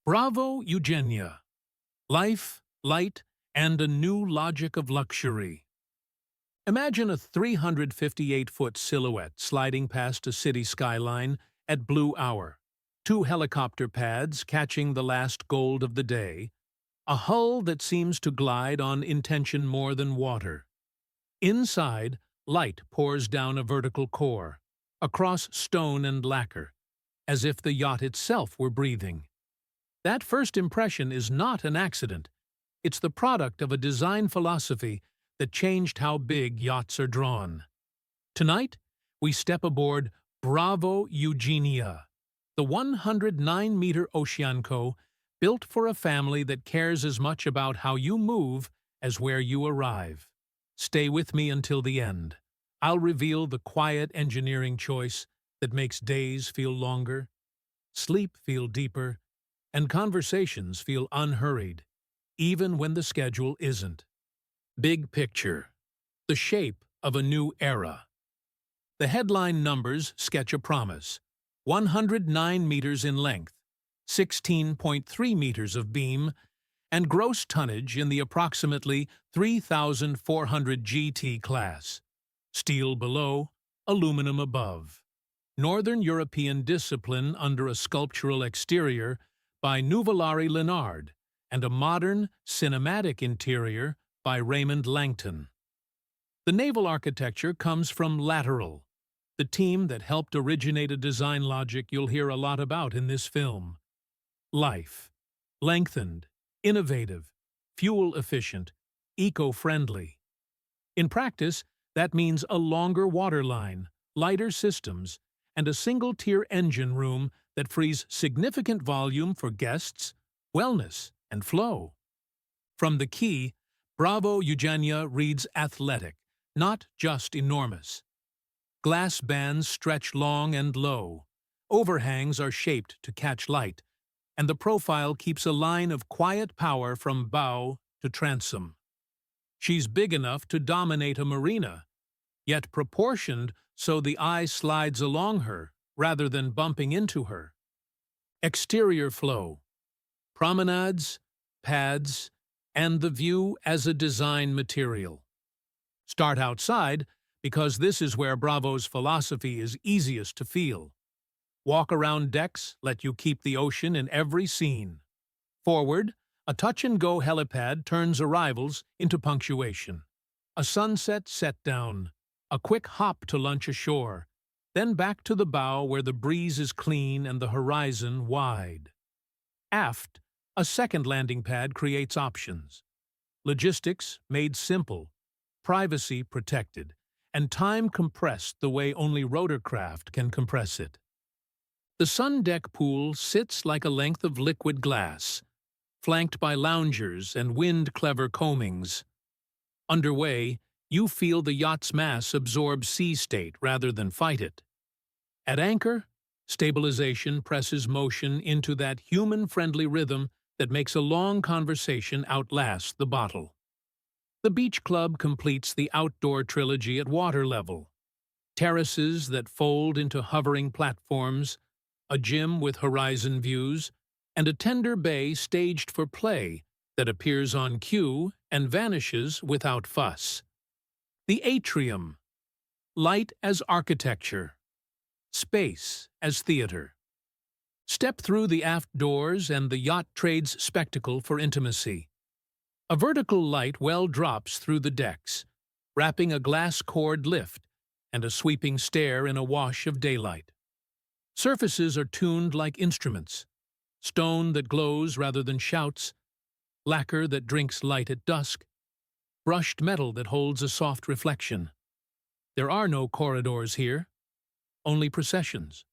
Bravo Eugenia. Life, light, and a new logic of luxury. Imagine a 358-foot silhouette sliding past a city skyline at blue hour, two helicopter pads catching the last gold of the day, a hull that seems to glide on intention more than water. Inside, light pours down a vertical core, across stone and lacquer, as if the yacht itself were breathing. That first impression is not an accident. It's the product of a design philosophy that changed how big yachts are drawn. Tonight, we step aboard Bravo Eugenia, the 109-meter Oceanco built for a family that cares as much about how you move as where you arrive. Stay with me until the end. I'll reveal the quiet engineering choice that makes days feel longer, sleep feel deeper, and conversations feel unhurried, even when the schedule isn't. Big picture. The shape of a new era. The headline numbers sketch a promise. 109 meters in length, 16.3 meters of beam, and gross tonnage in the approximately 3,400 GT class. Steel below, aluminum above. Northern European discipline under a sculptural exterior by Nuvolari Lenard, and a modern, cinematic interior by Reymond Langton. The naval architecture comes from Lateral, the team that helped originate a design logic you'll hear a lot about in this film. Life. Lengthened, innovative, fuel-efficient, eco-friendly. In practice, that means a longer waterline, lighter systems, and a single-tier engine room that frees significant volume for guests, wellness, and flow. From the quay, Bravo Eugenia reads athletic, not just enormous. Glass bands stretch long and low, overhangs are shaped to catch light, and the profile keeps a line of quiet power from bow to transom. She's big enough to dominate a marina, yet proportioned so the eye slides along her rather than bumping into her. Exterior flow. Promenades, pads, and the view as a design material. Start outside, because this is where Bravo's philosophy is easiest to feel. Walk around decks let you keep the ocean in every scene. Forward, a touch-and-go helipad turns arrivals into punctuation. A sunset set down, a quick hop to lunch ashore, then back to the bow where the breeze is clean and the horizon wide. Aft, a second landing pad creates options. Logistics made simple, privacy protected, and time compressed the way only rotorcraft can compress it. The sun deck pool sits like a length of liquid glass, flanked by loungers and wind-clever combings. Underway, you feel the yacht's mass absorb sea state rather than fight it. At anchor, stabilization presses motion into that human-friendly rhythm that makes a long conversation outlast the bottle. The beach club completes the outdoor trilogy at water level. Terraces that fold into hovering platforms, a gym with horizon views, and a tender bay staged for play that appears on cue and vanishes without fuss. The Atrium. Light as architecture. Space as theater. Step through the aft doors and the yacht trades spectacle for intimacy. A vertical light well drops through the decks, wrapping a glass cord lift and a sweeping stair in a wash of daylight. Surfaces are tuned like instruments. Stone that glows rather than shouts, lacquer that drinks light at dusk, brushed metal that holds a soft reflection. There are no corridors here, only processions.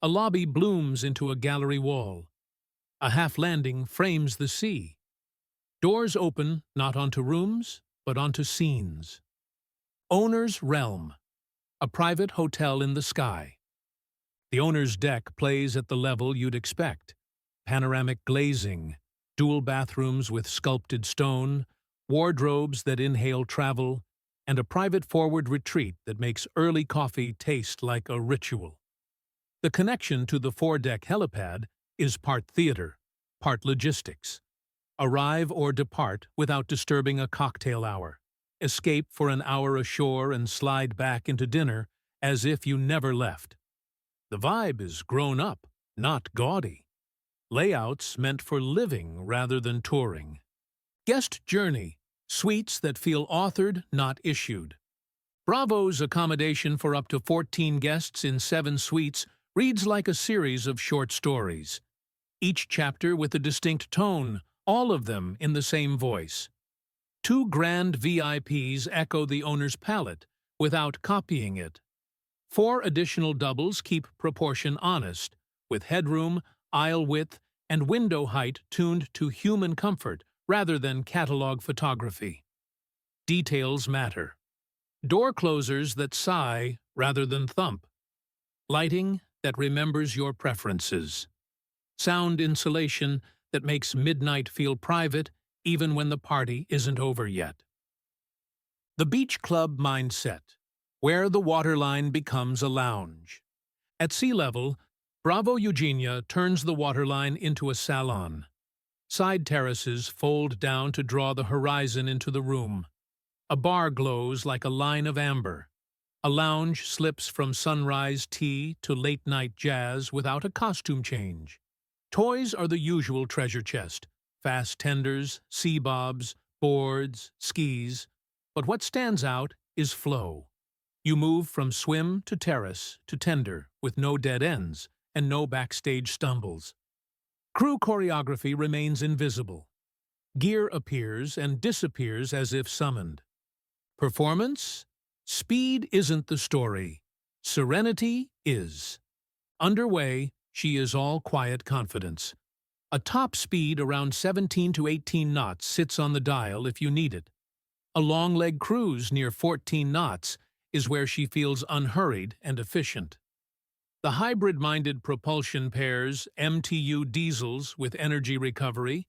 A lobby blooms into a gallery wall. A half-landing frames the sea. Doors open not onto rooms, but onto scenes. Owner's Realm, a private hotel in the sky. The owner's deck plays at the level you'd expect. Panoramic glazing, dual bathrooms with sculpted stone, wardrobes that inhale travel, and a private forward retreat that makes early coffee taste like a ritual. The connection to the foredeck helipad is part theater, part logistics. Arrive or depart without disturbing a cocktail hour. Escape for an hour ashore and slide back into dinner as if you never left. The vibe is grown up, not gaudy. Layouts meant for living rather than touring. Guest journey, suites that feel authored, not issued. Bravo's accommodation for up to 14 guests in 7 suites reads like a series of short stories. Each chapter with a distinct tone, all of them in the same voice. 2 grand VIPs echo the owner's palette without copying it. 4 additional doubles keep proportion honest, with headroom, aisle width, and window height tuned to human comfort rather than catalog photography. Details matter. Door closers that sigh rather than thump. Lighting that remembers your preferences. Sound insulation that makes midnight feel private even when the party isn't over yet. The beach club mindset, where the waterline becomes a lounge. At sea level, Bravo Eugenia turns the waterline into a salon. Side terraces fold down to draw the horizon into the room. A bar glows like a line of amber. A lounge slips from sunrise tea to late-night jazz without a costume change. Toys are the usual treasure chest. Fast tenders, sea bobs, boards, skis. But what stands out is flow. You move from swim to terrace to tender with no dead ends and no backstage stumbles. Crew choreography remains invisible. Gear appears and disappears as if summoned. Performance? Speed isn't the story. Serenity is. Underway, she is all quiet confidence. A top speed around 17 to 18 knots sits on the dial if you need it. A long-leg cruise near 14 knots is where she feels unhurried and efficient. The hybrid-minded propulsion pairs MTU diesels with energy recovery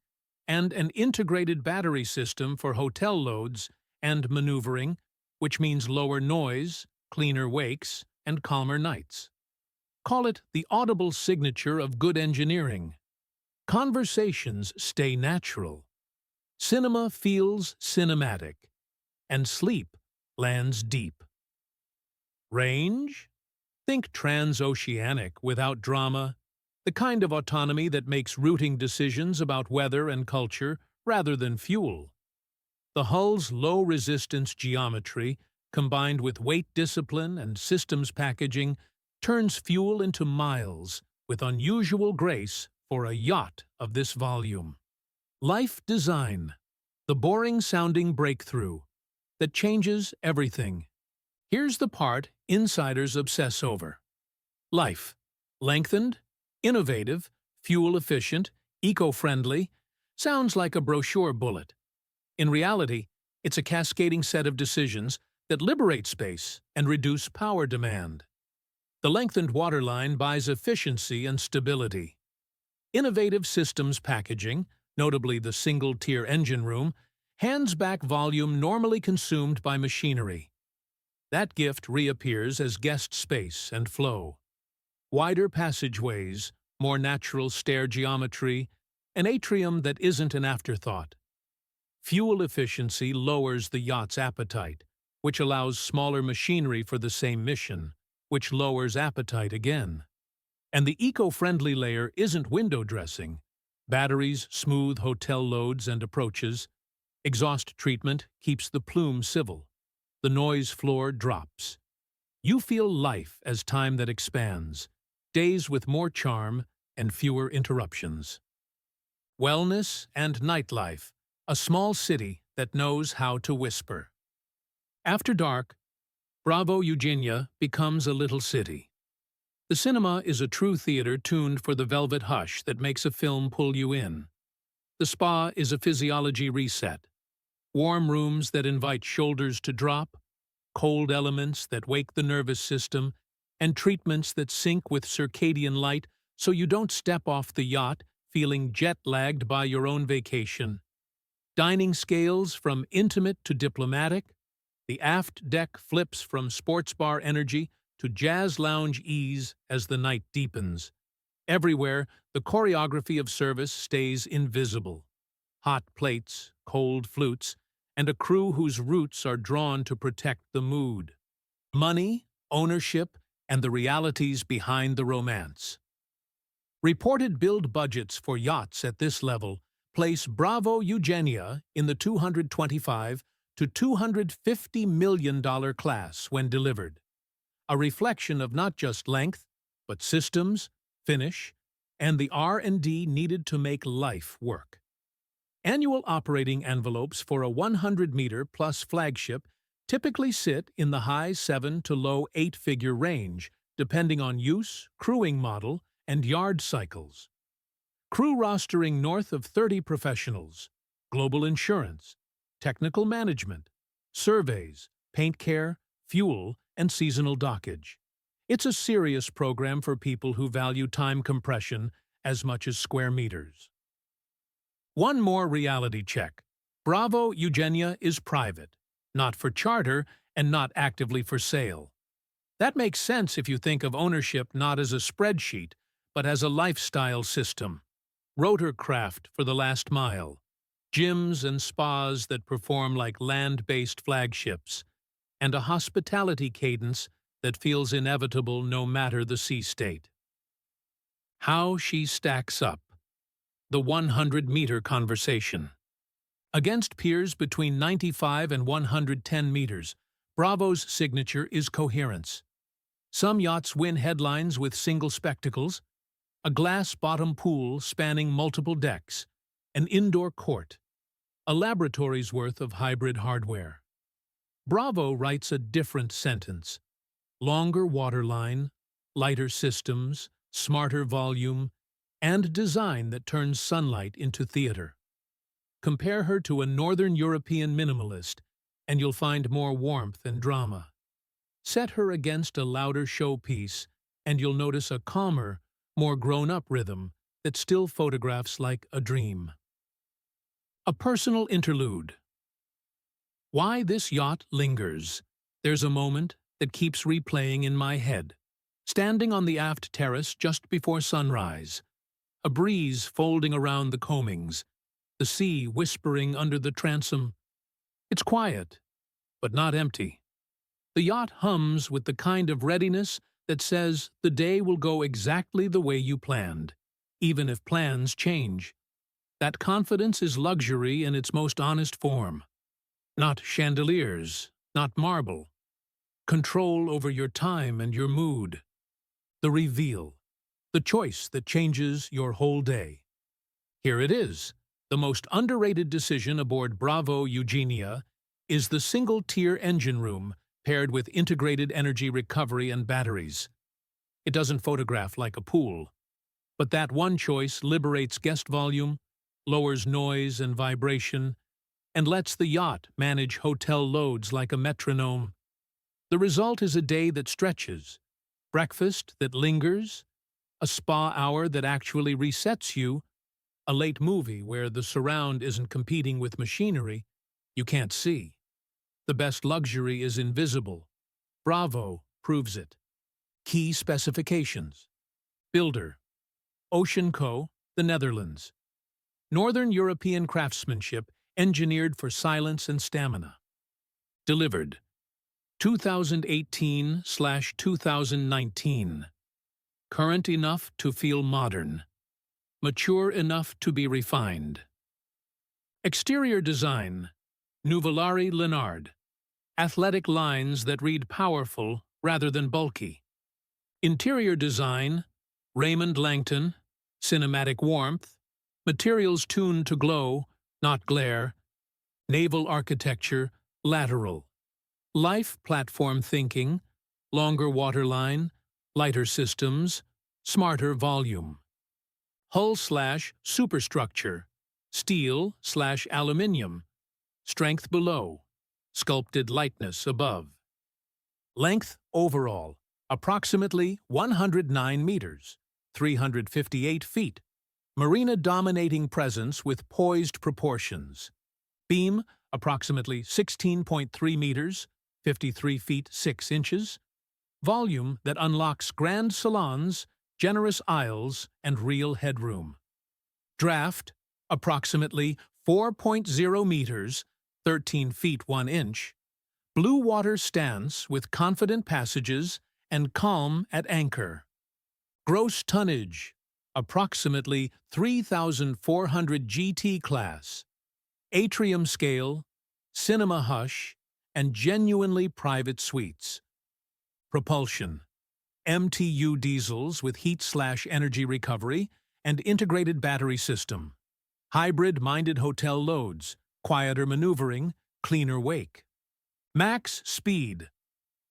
and an integrated battery system for hotel loads and maneuvering, which means lower noise, cleaner wakes, and calmer nights. Call it the audible signature of good engineering. Conversations stay natural. Cinema feels cinematic. And sleep lands deep. Range? Think transoceanic without drama, the kind of autonomy that makes routing decisions about weather and culture rather than fuel. The hull's low-resistance geometry, combined with weight discipline and systems packaging, turns fuel into miles with unusual grace for a yacht of this volume. Life design, the boring-sounding breakthrough that changes everything. Here's the part insiders obsess over. Life. Lengthened, innovative, fuel-efficient, eco-friendly, sounds like a brochure bullet. In reality, it's a cascading set of decisions that liberate space and reduce power demand. The lengthened waterline buys efficiency and stability. Innovative systems packaging, notably the single-tier engine room, hands back volume normally consumed by machinery. That gift reappears as guest space and flow. Wider passageways, more natural stair geometry, an atrium that isn't an afterthought. Fuel efficiency lowers the yacht's appetite, which allows smaller machinery for the same mission, which lowers appetite again. And the eco-friendly layer isn't window dressing. Batteries smooth hotel loads and approaches. Exhaust treatment keeps the plume civil. The noise floor drops. You feel life as time that expands, days with more charm and fewer interruptions. Wellness and nightlife, a small city that knows how to whisper. After dark, Bravo Eugenia becomes a little city. The cinema is a true theater tuned for the velvet hush that makes a film pull you in. The spa is a physiology reset. Warm rooms that invite shoulders to drop, cold elements that wake the nervous system, and treatments that sync with circadian light so you don't step off the yacht feeling jet-lagged by your own vacation. Dining scales from intimate to diplomatic. The aft deck flips from sports bar energy to jazz lounge ease as the night deepens. Everywhere, The choreography of service stays invisible. Hot plates, cold flutes, and a crew whose roots are drawn to protect the mood. Money, ownership, and the realities behind the romance. Reported build budgets for yachts at this level place BRAVO Eugenia in the $225 to $250 million class when delivered, a reflection of not just length, but systems, finish, and the R&D needed to make life work. Annual operating envelopes for a 100-meter-plus flagship typically sit in the high 7 to low 8-figure range, depending on use, crewing model, and yard cycles. Crew rostering north of 30 professionals, global insurance, technical management, surveys, paint care, fuel, and seasonal dockage. It's a serious program for people who value time compression as much as square meters. One more reality check. BRAVO Eugenia is private, not for charter and not actively for sale. That makes sense if you think of ownership not as a spreadsheet, but as a lifestyle system. Rotorcraft for the last mile, gyms and spas that perform like land-based flagships, and a hospitality cadence that feels inevitable no matter the sea state. How she stacks up. The 100-meter conversation. Against peers between 95 and 110 meters, BRAVO's signature is coherence. Some yachts win headlines with single spectacles, a glass-bottom pool spanning multiple decks, an indoor court, a laboratory's worth of hybrid hardware. BRAVO writes a different sentence. Longer waterline, lighter systems, smarter volume, and design that turns sunlight into theater. Compare her to a Northern European minimalist, and you'll find more warmth and drama. Set her against a louder showpiece, and you'll notice a calmer, more grown-up rhythm that still photographs like a dream. A personal interlude. Why this yacht lingers. There's a moment that keeps replaying in my head. Standing on the aft terrace just before sunrise, a breeze folding around the coamings, the sea whispering under the transom. It's quiet, but not empty. The yacht hums with the kind of readiness that says the day will go exactly the way you planned, even if plans change. That confidence is luxury in its most honest form. Not chandeliers, not marble. Control over your time and your mood. The reveal. The choice that changes your whole day. Here it is. The most underrated decision aboard BRAVO Eugenia is the single-tier engine room paired with integrated energy recovery and batteries. It doesn't photograph like a pool, but that one choice liberates guest volume, lowers noise and vibration, and lets the yacht manage hotel loads like a metronome. The result is a day that stretches, breakfast that lingers, a spa hour that actually resets you, a late movie where the surround isn't competing with machinery you can't see. The best luxury is invisible. BRAVO proves it. Key specifications. Builder. Oceanco, the Netherlands. Northern European craftsmanship engineered for silence and stamina. Delivered. 2018/2019. Current enough to feel modern. Mature enough to be refined. Exterior design. Nuvolari Lenard. Athletic lines that read powerful rather than bulky. Interior design. Reymond Langton. Cinematic warmth. Materials tuned to glow, not glare. Naval architecture. Lateral. Life platform thinking. Longer waterline. Lighter systems. Smarter volume. Hull/superstructure. Steel/aluminium. Strength below. Sculpted lightness above. Length overall, approximately 109 meters, 358 feet. Marina-dominating presence with poised proportions. Beam, approximately 16.3 meters, 53 feet 6 inches. Volume that unlocks grand salons, generous aisles, and real headroom. Draft, approximately 4.0 meters, 13 feet 1 inch. Blue water stance with confident passages and calm at anchor. Gross tonnage, approximately 3,400 GT class. Atrium scale, cinema hush, and genuinely private suites. Propulsion, MTU diesels with heat/energy recovery and integrated battery system. Hybrid-minded hotel loads, quieter maneuvering, cleaner wake. Max speed,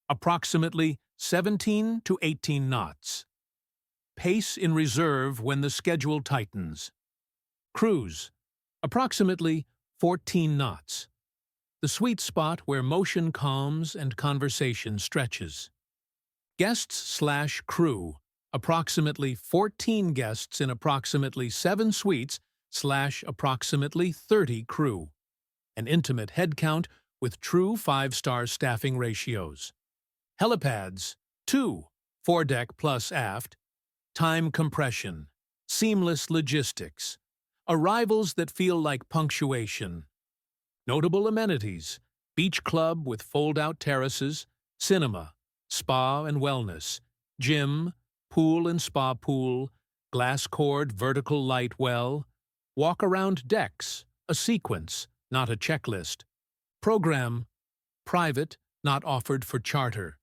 approximately 17 to 18 knots. Pace in reserve when the schedule tightens. Cruise, approximately 14 knots. The sweet spot where motion calms and conversation stretches. Guests/crew, approximately 14 guests in approximately 7 suites/approximately 30 crew. An intimate head count with true 5-star staffing ratios. Helipads, 2, foredeck plus aft. Time compression, seamless logistics. Arrivals that feel like punctuation. Notable amenities, beach club with fold-out terraces, cinema, spa and wellness, gym, pool and spa pool, glass cord vertical light well, walk-around decks, a sequence, not a checklist. Program, private, not offered for charter.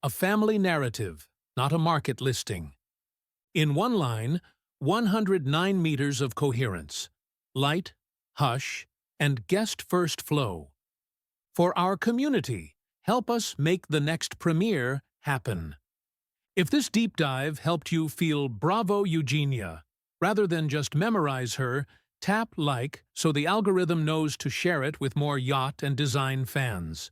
A family narrative, not a market listing. In one line, 109 meters of coherence, light, hush, and guest-first flow. For our community, help us make the next premiere happen. If this deep dive helped you feel Bravo Eugenia, rather than just memorize her, tap like so the algorithm knows to share it with more yacht and design fans.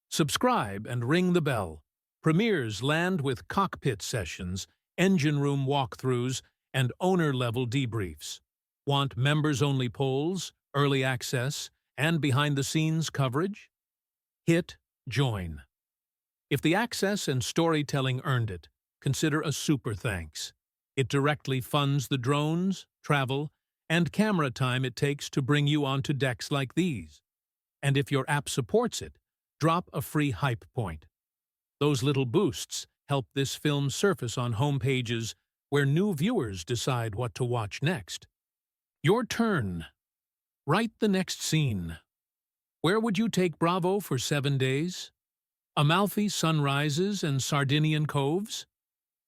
Subscribe and ring the bell. Premieres land with cockpit sessions, engine room walkthroughs, and owner-level debriefs. Want members-only polls, early access, and behind-the-scenes coverage? Hit join. If the access and storytelling earned it, consider a super thanks. It directly funds the drones, travel, and camera time it takes to bring you onto decks like these. And if your app supports it, drop a free hype point. Those little boosts help this film surface on homepages where new viewers decide what to watch next. Your turn. Write the next scene. Where would you take Bravo for 7 days? Amalfi sunrises and Sardinian coves?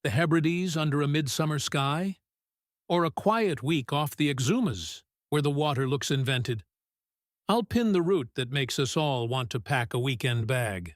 The Hebrides under a midsummer sky? Or a quiet week off the Exumas, where the water looks invented? I'll pin the route that makes us all want to pack a weekend bag.